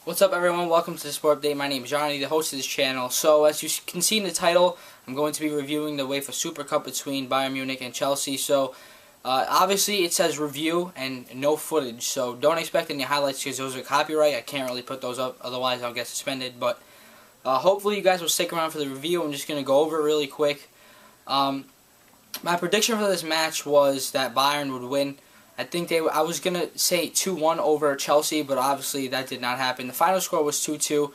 What's up, everyone? Welcome to the Sport Update. My name is Johnny, the host of this channel. So, as you can see in the title, I'm going to be reviewing the UEFA Super Cup between Bayern Munich and Chelsea. So, obviously, it says review and no footage. So, don't expect any highlights because those are copyright. I can't really put those up, otherwise I'll get suspended. But hopefully, you guys will stick around for the review. I'm just going to go over it really quick. My prediction for this match was that Bayern would win. I was going to say 2-1 over Chelsea, but obviously that did not happen. The final score was 2-2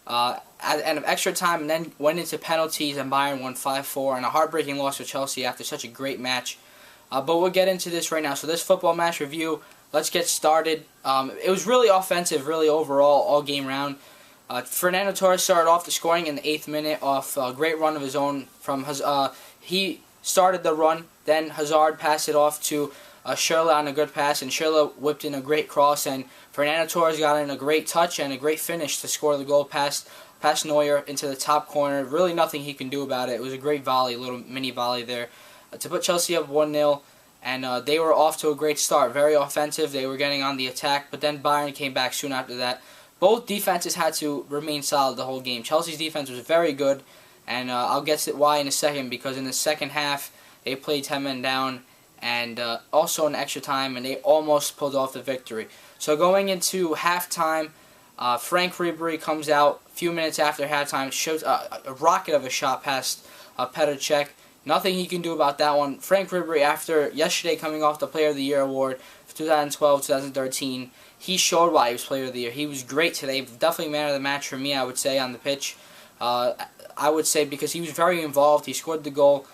at the end of extra time, and then went into penalties, and Bayern won 5-4, and a heartbreaking loss for Chelsea after such a great match. But we'll get into this right now. So this football match review, let's get started. It was really offensive, really overall, all game round. Fernando Torres started off the scoring in the 8th minute off a great run of his own. He started the run, then Hazard passed it off to Schurrle on a good pass, and Schurrle whipped in a great cross, and Fernando Torres got in a great touch and a great finish to score the goal past Neuer into the top corner. Really nothing he can do about it. It was a great volley, a little mini volley there to put Chelsea up 1-0, and they were off to a great start. Very offensive. They were getting on the attack, but then Bayern came back soon after that. Both defenses had to remain solid the whole game. Chelsea's defense was very good, and I'll get to why in a second, because in the second half they played 10 men down, and also in extra time, and they almost pulled off the victory. So going into halftime, Franck Ribery comes out a few minutes after halftime, shows a rocket of a shot past Petr Cech. Nothing he can do about that one. Franck Ribery, after yesterday coming off the Player of the Year award for 2012-2013, he showed why he was Player of the Year. He was great today, definitely man of the match for me, I would say, on the pitch. I would say because he was very involved, he scored the goal.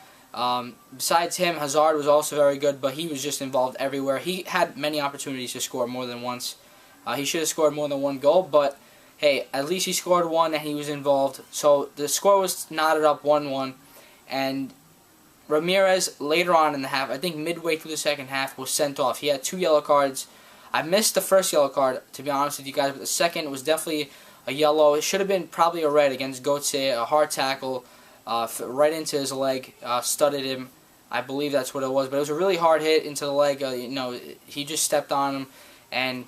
Besides him, Hazard was also very good, but he was just involved everywhere. He had many opportunities to score more than once. He should have scored more than one goal, but hey, at least he scored one and he was involved. So the score was knotted up 1-1, and Ramires later on in the half, I think midway through the second half, was sent off. He had 2 yellow cards. I missed the first yellow card, to be honest with you guys, but the second was definitely a yellow. It should have been probably a red against Gotze, a hard tackle. Right into his leg, studded him. I believe that's what it was, but it was a really hard hit into the leg. He just stepped on him, and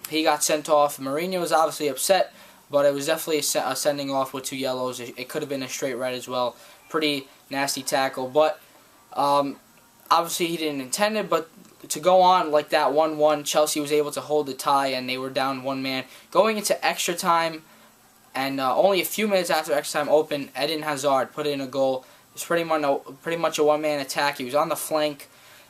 he got sent off. Mourinho was obviously upset, but it was definitely a sending off with 2 yellows. It could have been a straight red as well. Pretty nasty tackle, but obviously he didn't intend it. But to go on like that 1-1, Chelsea was able to hold the tie, and they were down 1 man. Going into extra time, and only a few minutes after extra time opened, Eden Hazard put in a goal. It was pretty much a one-man attack. He was on the flank,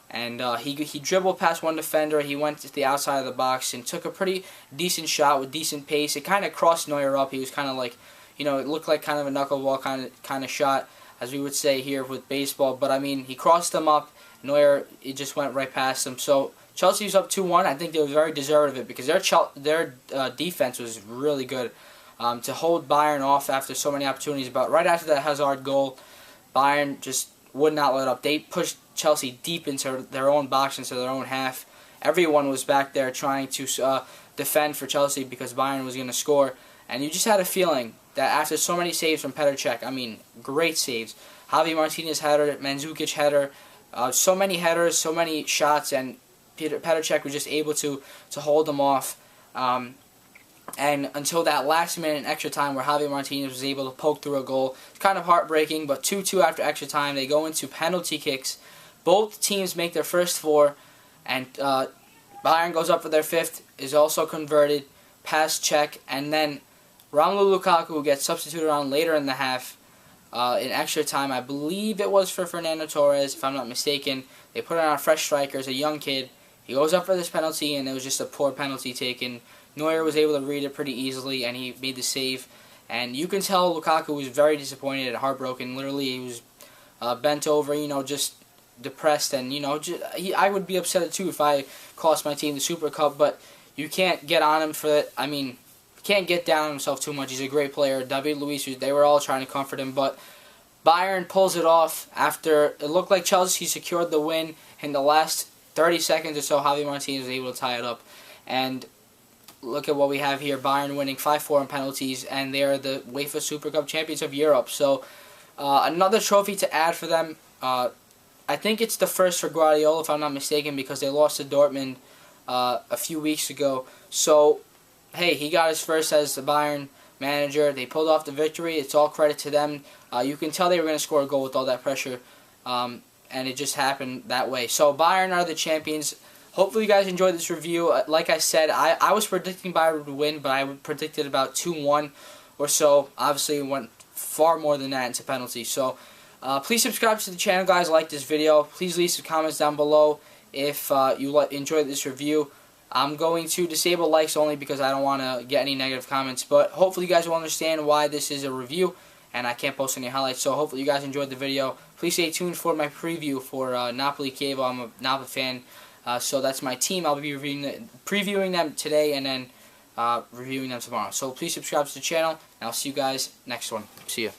and he dribbled past one defender. He went to the outside of the box and took a pretty decent shot with decent pace. It kind of crossed Neuer up. He was kind of like, it looked like kind of a knuckleball kind of shot, as we would say here with baseball. But I mean, he crossed him up. Neuer, it just went right past him. So Chelsea was up 2-1. I think they were very deserved of it because their defense was really good. To hold Bayern off after so many opportunities. But right after that Hazard goal, Bayern just would not let up. They pushed Chelsea deep into their own box, into their own half. Everyone was back there trying to defend for Chelsea because Bayern was going to score. And you just had a feeling that after so many saves from Petr Cech, I mean, great saves. Javi Martinez header, Mandzukic header, so many headers, so many shots, and Petr Cech was just able to hold them off. And until that last minute in extra time where Javi Martinez was able to poke through a goal. It's kind of heartbreaking, but 2-2 after extra time. They go into penalty kicks. Both teams make their first 4, and Bayern goes up for their 5th, is also converted past Cech, and then Romelu Lukaku gets substituted on later in the half in extra time. I believe it was for Fernando Torres, if I'm not mistaken. They put on fresh strikers, a young kid. He goes up for this penalty, and it was just a poor penalty taken. Neuer was able to read it pretty easily, and he made the save. And you can tell Lukaku was very disappointed and heartbroken. Literally, he was bent over, just depressed. And, I would be upset too if I cost my team the Super Cup, but you can't get on him for that. I mean, you can't get down on himself too much. He's a great player. David Luiz, they were all trying to comfort him, but Bayern pulls it off after it looked like Chelsea secured the win in the last 30 seconds or so. Javi Martinez was able to tie it up. And look at what we have here. Bayern winning 5-4 in penalties, and they're the UEFA Super Cup champions of Europe. So another trophy to add for them. I think it's the first for Guardiola, if I'm not mistaken, because they lost to Dortmund a few weeks ago. So hey, he got his first as the Bayern manager. They pulled off the victory. It's all credit to them. You can tell they were going to score a goal with all that pressure, and it just happened that way. So Bayern are the champions. Hopefully you guys enjoyed this review. Like I said, I was predicting Bayern would win, but I predicted about 2-1 or so. Obviously it went far more than that into penalties. So please subscribe to the channel, guys. Like this video. Please leave some comments down below if you enjoyed this review. I'm going to disable likes only because I don't want to get any negative comments. But hopefully you guys will understand why this is a review and I can't post any highlights. So hopefully you guys enjoyed the video. Please stay tuned for my preview for Napoli Kiev. I'm a Napoli fan. So that's my team. I'll be previewing them today and then reviewing them tomorrow. So please subscribe to the channel, and I'll see you guys next one. See ya.